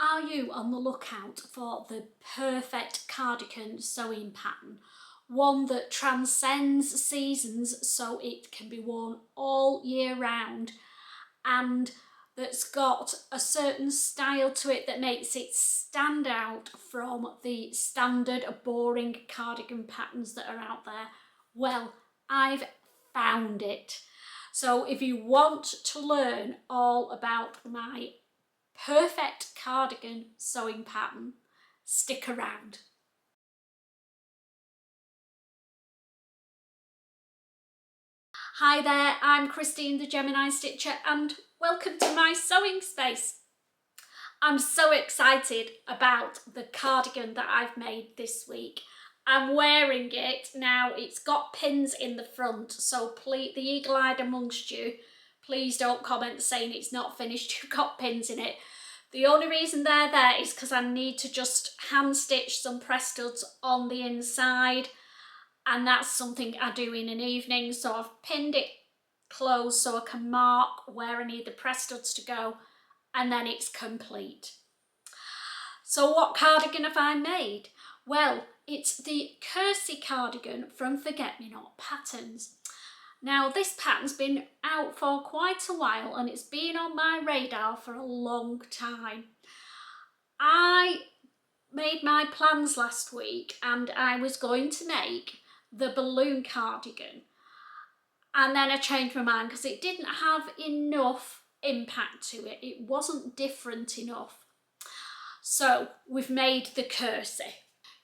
Are you on the lookout for the perfect cardigan sewing pattern? One that transcends seasons so it can be worn all year round, and that's got a certain style to it that makes it stand out from the standard boring cardigan patterns that are out there? Well, I've found it. So if you want to learn all about my perfect cardigan sewing pattern, stick around. Hi there, I'm Christine the Gemini Stitcher and welcome to my sewing space. I'm so excited about the cardigan that I've made this week. I'm wearing it now. It's got pins in the front, so please, the eagle-eyed amongst you, please don't comment saying it's not finished. You've got pins in it. The only reason they're there is because I need to just hand stitch some press studs on the inside, and that's something I do in an evening. So I've pinned it closed so I can mark where I need the press studs to go, and then it's complete. So what cardigan have I made? Well, it's the Kirsi cardigan from Forget Me Not Patterns. Now this pattern's been out for quite a while and it's been on my radar for a long time. I made my plans last week and I was going to make the balloon cardigan, and then I changed my mind because it didn't have enough impact to it. It wasn't different enough. So we've made the Cursy.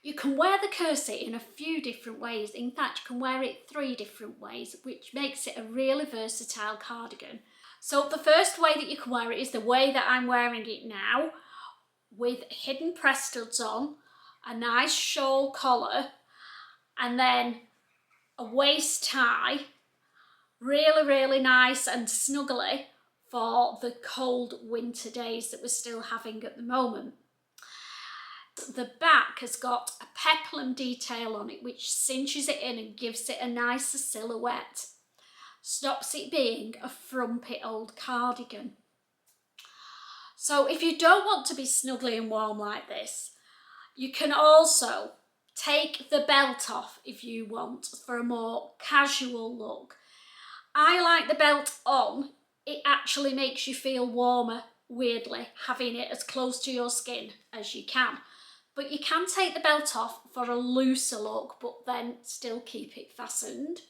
You can wear the Cursy in a few different ways. In fact, you can wear it 3 different ways, which makes it a really versatile cardigan. So the first way that you can wear it is the way that I'm wearing it now, with hidden press studs on, a nice shawl collar, and then a waist tie, really nice and snuggly for the cold winter days that we're still having at the moment. The back has got a peplum detail on it which cinches it in and gives it a nicer silhouette. Stops it being a frumpy old cardigan. So if you don't want to be snuggly and warm like this, you can also take the belt off if you want for a more casual look. I like the belt on. It actually makes you feel warmer, weirdly, having it as close to your skin as you can. But you can take the belt off for a looser look, but then still keep it fastened.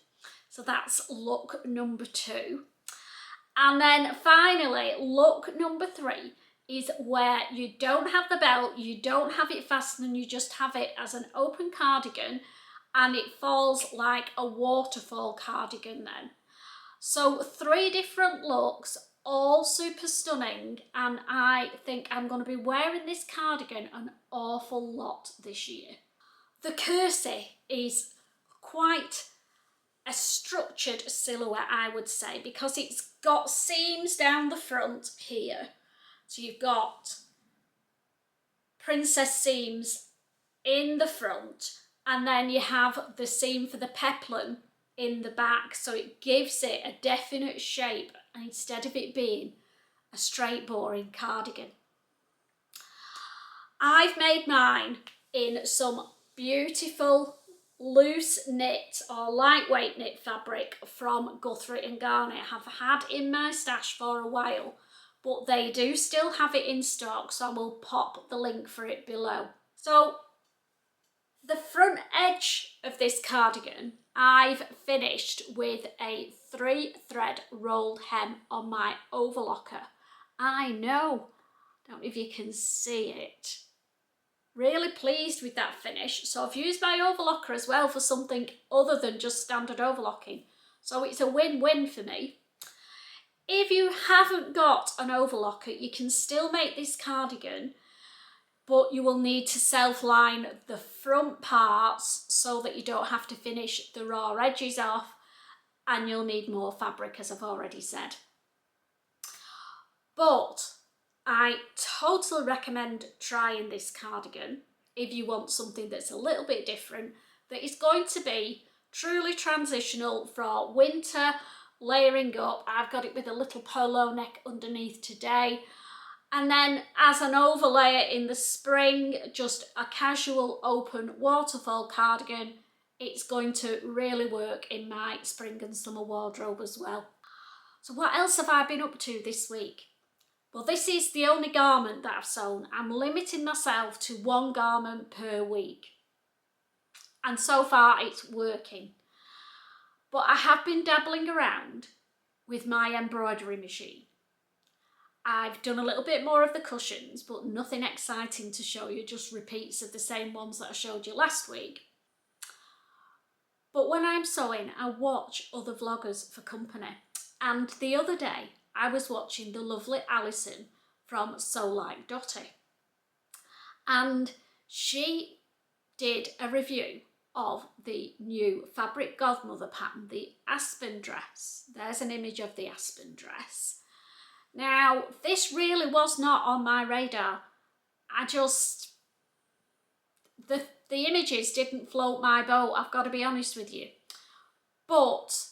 So that's look number 2. And then finally, look number 3 is where you don't have the belt, you don't have it fastened, and you just have it as an open cardigan, and it falls like a waterfall cardigan then. So 3 different looks, all super stunning, and I think I'm going to be wearing this cardigan an awful lot this year. The Cursy is quite a structured silhouette, I would say, because it's got seams down the front here. So you've got princess seams in the front, and then you have the seam for the peplum in the back, so it gives it a definite shape instead of it being a straight boring cardigan. I've made mine in some beautiful loose knit or lightweight knit fabric from Gutheri and Ghani. I have had in my stash for a while, but they do still have it in stock, so I will pop the link for it below. So the front edge of this cardigan I've finished with a 3-thread rolled hem on my overlocker. I know, don't know if you can see it. Really pleased with that finish. So I've used my overlocker as well for something other than just standard overlocking. So it's a win-win for me. If you haven't got an overlocker, you can still make this cardigan, but you will need to self-line the front parts so that you don't have to finish the raw edges off, and you'll need more fabric, as I've already said. But I totally recommend trying this cardigan if you want something that's a little bit different, that is going to be truly transitional for winter, layering up. I've got it with a little polo neck underneath today. And then as an overlay in the spring, just a casual open waterfall cardigan. It's going to really work in my spring and summer wardrobe as well. So what else have I been up to this week? Well, this is the only garment that I've sewn. I'm limiting myself to one garment per week. And so far it's working. But I have been dabbling around with my embroidery machine. I've done a little bit more of the cushions, but nothing exciting to show you, just repeats of the same ones that I showed you last week. But when I'm sewing, I watch other vloggers for company. And the other day, I was watching the lovely Alison from Like Dotty. And she did a review of the new fabric godmother pattern, the Aspen Dress. There's an image of the Aspen Dress. Now, this really was not on my radar. The images didn't float my boat, I've got to be honest with you. But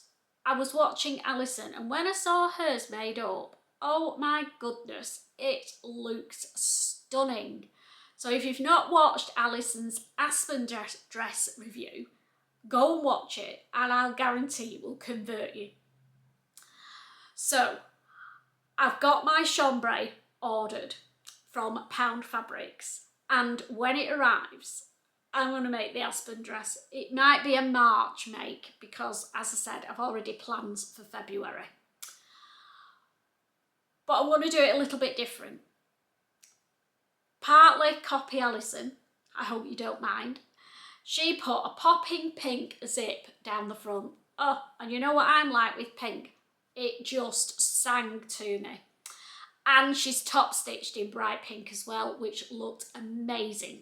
I was watching Alison, and when I saw hers made up, oh my goodness, it looks stunning. So if you've not watched Alison's Aspen Dress review, go and watch it, and I'll guarantee it will convert you. So I've got my chambray ordered from Pound Fabrics, and when it arrives, I'm going to make the Aspen Dress. It might be a March make because, as I said, I've already plans for February. But I want to do it a little bit different. Partly copy Alison, I hope you don't mind. She put a popping pink zip down the front. Oh, and you know what I'm like with pink? It just sang to me. And she's top stitched in bright pink as well, which looked amazing.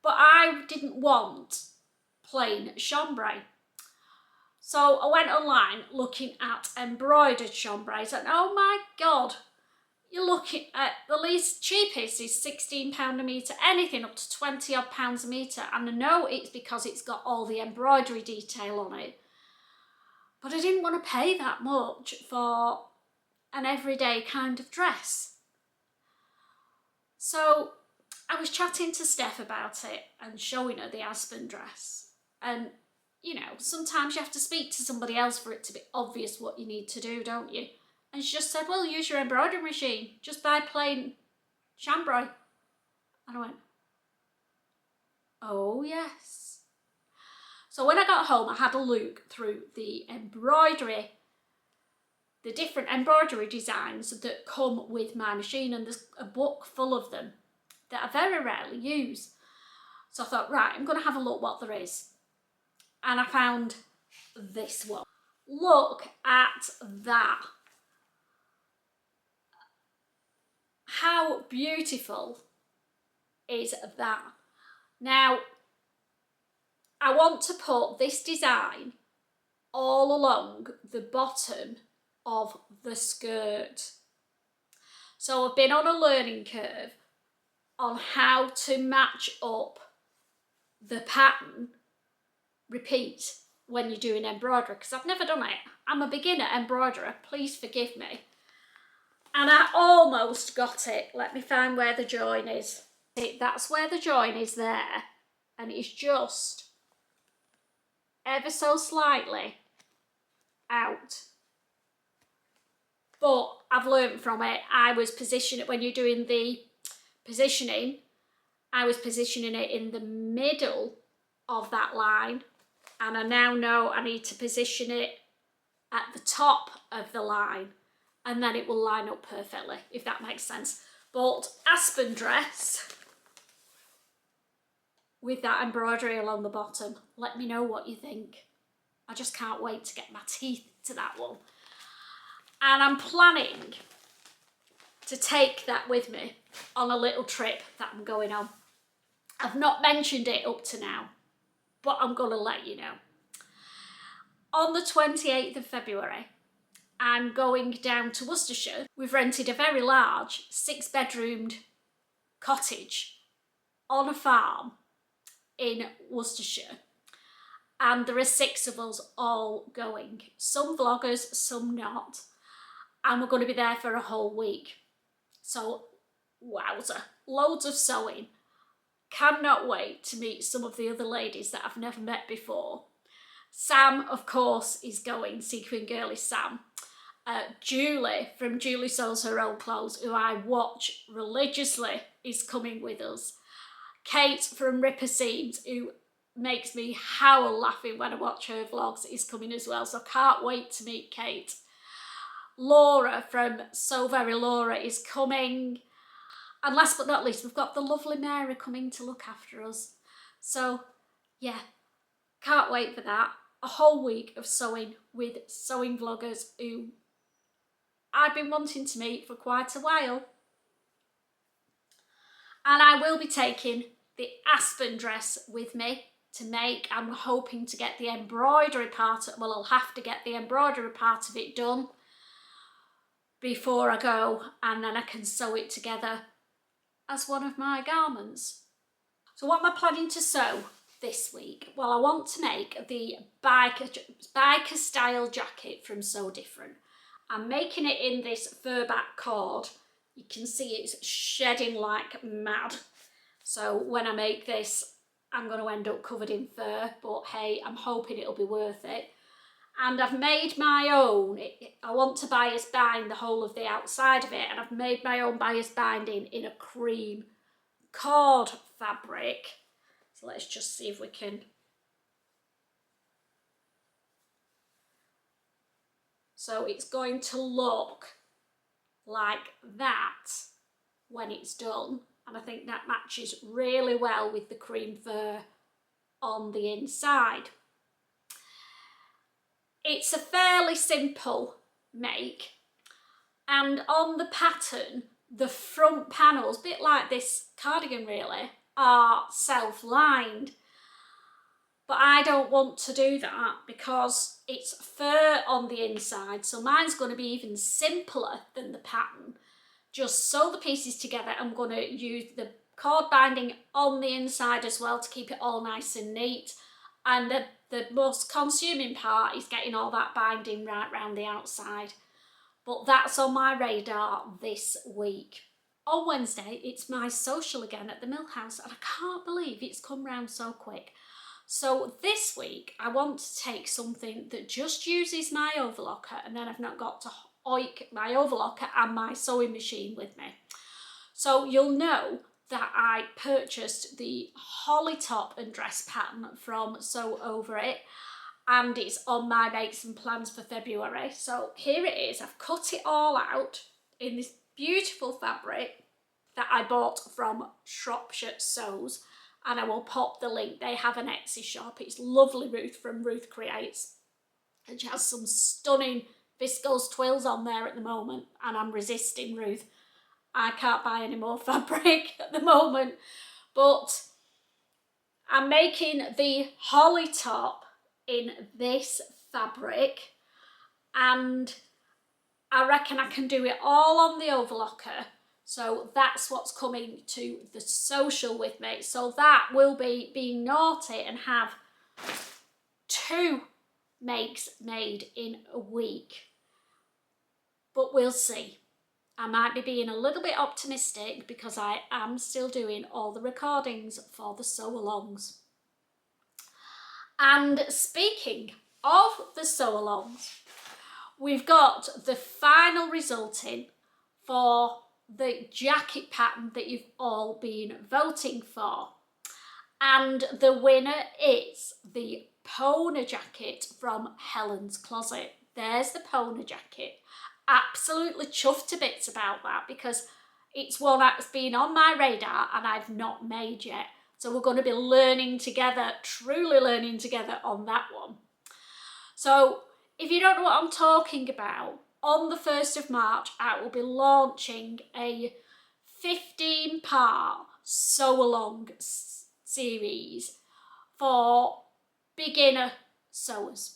But I didn't want plain chambray. So I went online looking at embroidered chambrays, and oh my God, you're looking at the least cheapest is £16 a metre, anything up to £20 odd a metre. And I know it's because it's got all the embroidery detail on it. But I didn't want to pay that much for an everyday kind of dress. So I was chatting to Steph about it and showing her the Aspen Dress. And, you know, sometimes you have to speak to somebody else for it to be obvious what you need to do, don't you? And she just said, well, use your embroidery machine. Just buy plain chambray. And I went, oh, yes. So when I got home, I had a look through the embroidery, the different embroidery designs that come with my machine, and there's a book full of them that I very rarely use. So I thought, right, I'm going to have a look what there is. And I found this one. Look at that. How beautiful is that? Now, I want to put this design all along the bottom of the skirt. So I've been on a learning curve on how to match up the pattern repeat when you're doing embroidery, because I've never done it. I'm a beginner embroiderer, please forgive me. And I almost got it. Let me find where the join is. That's where the join is there, and it's just ever so slightly out. But I've learned from it. I was positioning it when you're doing the positioning, I was positioning it in the middle of that line, and I now know I need to position it at the top of the line, and then it will line up perfectly, if that makes sense. But Aspen Dress with that embroidery along the bottom, let me know what you think. I just can't wait to get my teeth to that one. And I'm planning to take that with me on a little trip that I'm going on. I've not mentioned it up to now, but I'm going to let you know. On the 28th of February, I'm going down to Worcestershire. We've rented a very large 6-bedroomed cottage on a farm in Worcestershire. And there are 6 of us all going. Some vloggers, some not. and we're going to be there for a whole week. So wowza, loads of sewing. Cannot wait to meet some of the other ladies that I've never met before. Sam, of course, is going, Sequin Girlie Sam. Julie from Julie Sews Her Own Clothes, who I watch religiously, is coming with us. Kate from Ripper Seams, who makes me howl laughing when I watch her vlogs, is coming as well, so can't wait to meet Kate. Laura from So Very Laura is coming. And last but not least, we've got the lovely Mary coming to look after us. So yeah, can't wait for that. A whole week of sewing with sewing vloggers who I've been wanting to meet for quite a while. And I will be taking the aspen dress with me to make. I'm hoping to get the embroidery part, well, I'll have to get the embroidery part of it done before I go, and then I can sew it together as one of my garments. So what am I planning to sew this week? Well, I want to make the biker style jacket from So Different. I'm making it in this fur back cord. You can see it's shedding like mad. So when I make this, I'm going to end up covered in fur, but hey, I'm hoping it'll be worth it. And I've made my own. I want to bias bind the whole of the outside of it, and I've made my own bias binding in a cream cord fabric. So let's just see if we can. So it's going to look like that when it's done, and I think that matches really well with the cream fur on the inside. It's a fairly simple make, and on the pattern, the front panels, a bit like this cardigan really, are self-lined. But I don't want to do that because it's fur on the inside, so mine's going to be even simpler than the pattern. Just sew the pieces together. I'm going to use the cord binding on the inside as well to keep it all nice and neat. And the most consuming part is getting all that binding right round the outside. But that's on my radar this week. On Wednesday, it's my social again at the Mill House, and I can't believe it's come round so quick. So this week, I want to take something that just uses my overlocker, and then I've not got to oik my overlocker and my sewing machine with me. So you'll know that I purchased the holly top and dress pattern from Sew Over It, and it's on my makes and plans for February. So here it is. I've cut it all out in this beautiful fabric that I bought from Shropshire Sews, and I will pop the link. They have an Etsy shop. It's lovely Ruth from Ruth Creates, and she has some stunning viscose twills on there at the moment, and I'm resisting Ruth. I can't buy any more fabric at the moment, but I'm making the holly top in this fabric, and I reckon I can do it all on the overlocker. So that's what's coming to the social with me. So that will be being naughty and have 2 makes made in a week. But we'll see. I might be being a little bit optimistic because I am still doing all the recordings for the sew-alongs. And speaking of the sew-alongs, we've got the final result in for the jacket pattern that you've all been voting for. And the winner is the Pona Jacket from Helen's Closet. There's the Pona Jacket. Absolutely chuffed to bits about that because it's one that's been on my radar and I've not made yet. So we're going to be learning together, truly learning together on that one. So if you don't know what I'm talking about, on the 1st of March, I will be launching a 15-part sew-along series for beginner sewers.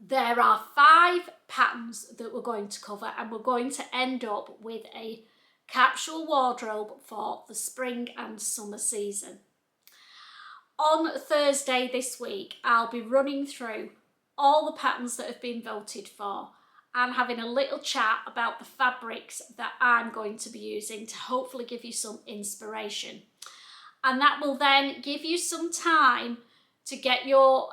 There are 5 patterns that we're going to cover, and we're going to end up with a capsule wardrobe for the spring and summer season. On Thursday this week, I'll be running through all the patterns that have been voted for, and having a little chat about the fabrics that I'm going to be using to hopefully give you some inspiration. And that will then give you some time to get your,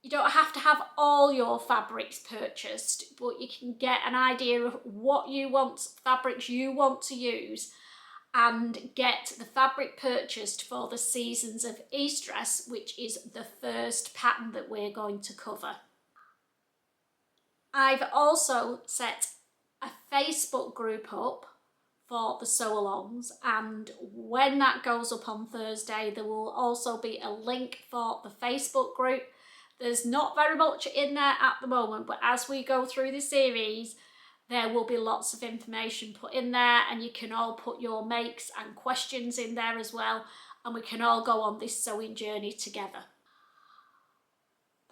you don't have to have all your fabrics purchased, but you can get an idea of what you want, fabrics you want to use, and get the fabric purchased for the Seasons of Ease dress, which is the first pattern that we're going to cover. I've also set a Facebook group up for the sew-alongs, and when that goes up on Thursday, there will also be a link for the Facebook group. There's not very much in there at the moment, but as we go through the series, there will be lots of information put in there, and you can all put your makes and questions in there as well, and we can all go on this sewing journey together.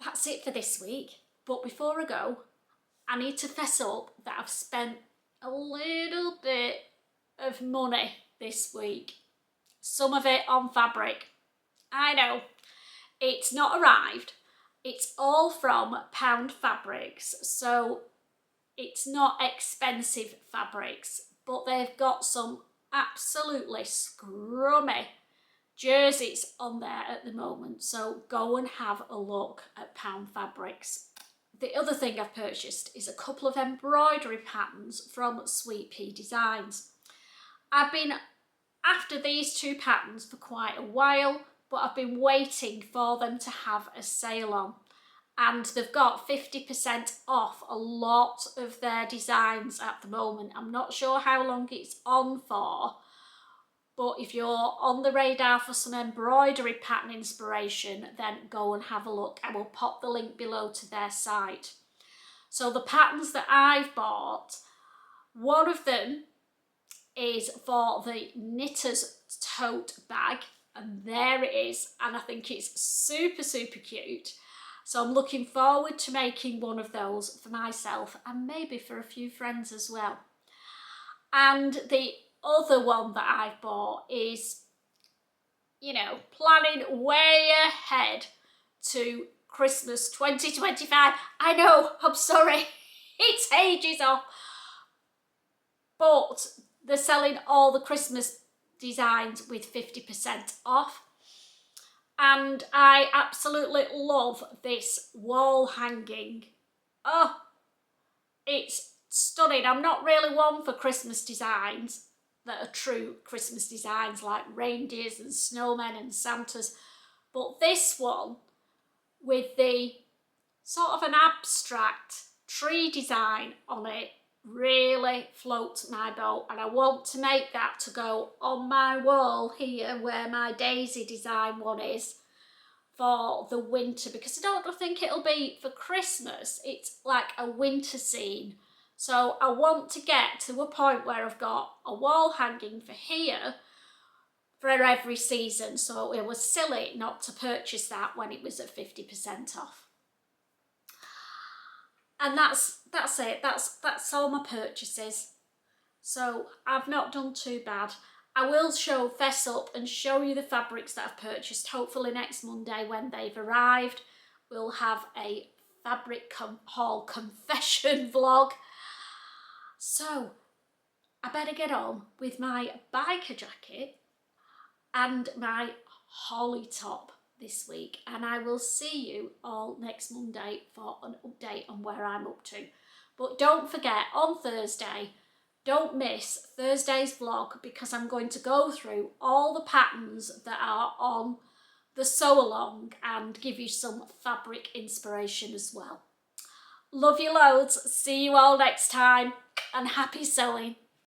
That's it for this week, but before I go, I need to fess up that I've spent a little bit of money this week. Some of it on fabric. I know, it's not arrived. It's all from Pound Fabrics, so it's not expensive fabrics, but they've got some absolutely scrummy jerseys on there at the moment, so go and have a look at Pound Fabrics. The other thing I've purchased is a couple of embroidery patterns from Sweet Pea Designs. I've been after these two patterns for quite a while, but I've been waiting for them to have a sale on, and they've got 50% off a lot of their designs at the moment. I'm not sure how long it's on for, but if you're on the radar for some embroidery pattern inspiration, then go and have a look. I will pop the link below to their site. So the patterns that I've bought, one of them is for the Knitter's Tote Bag, and there it is, and I think it's super, super cute. So I'm looking forward to making one of those for myself and maybe for a few friends as well. And the other one that I've bought is, you know, planning way ahead to Christmas 2025. I know, I'm sorry, it's ages off, but they're selling all the Christmas designs with 50% off. And I absolutely love this wall hanging. Oh, it's stunning. I'm not really one for Christmas designs that are true Christmas designs like reindeers and snowmen and Santas, but this one with the sort of an abstract tree design on it really floats my boat, and I want to make that to go on my wall here where my daisy design one is for the winter, because I don't think it'll be for Christmas. It's like a winter scene, so I want to get to a point where I've got a wall hanging for here for every season, so it was silly not to purchase that when it was at 50% off. And that's it, that's all my purchases. So I've not done too bad. I will fess up and show you the fabrics that I've purchased. Hopefully next Monday when they've arrived, we'll have a fabric haul confession vlog. So I better get on with my biker jacket and my holly top this week, and I will see you all next Monday for an update on where I'm up to. But don't forget, on Thursday, don't miss Thursday's vlog, because I'm going to go through all the patterns that are on the sew along and give you some fabric inspiration as well. Love you loads, see you all next time, and happy sewing.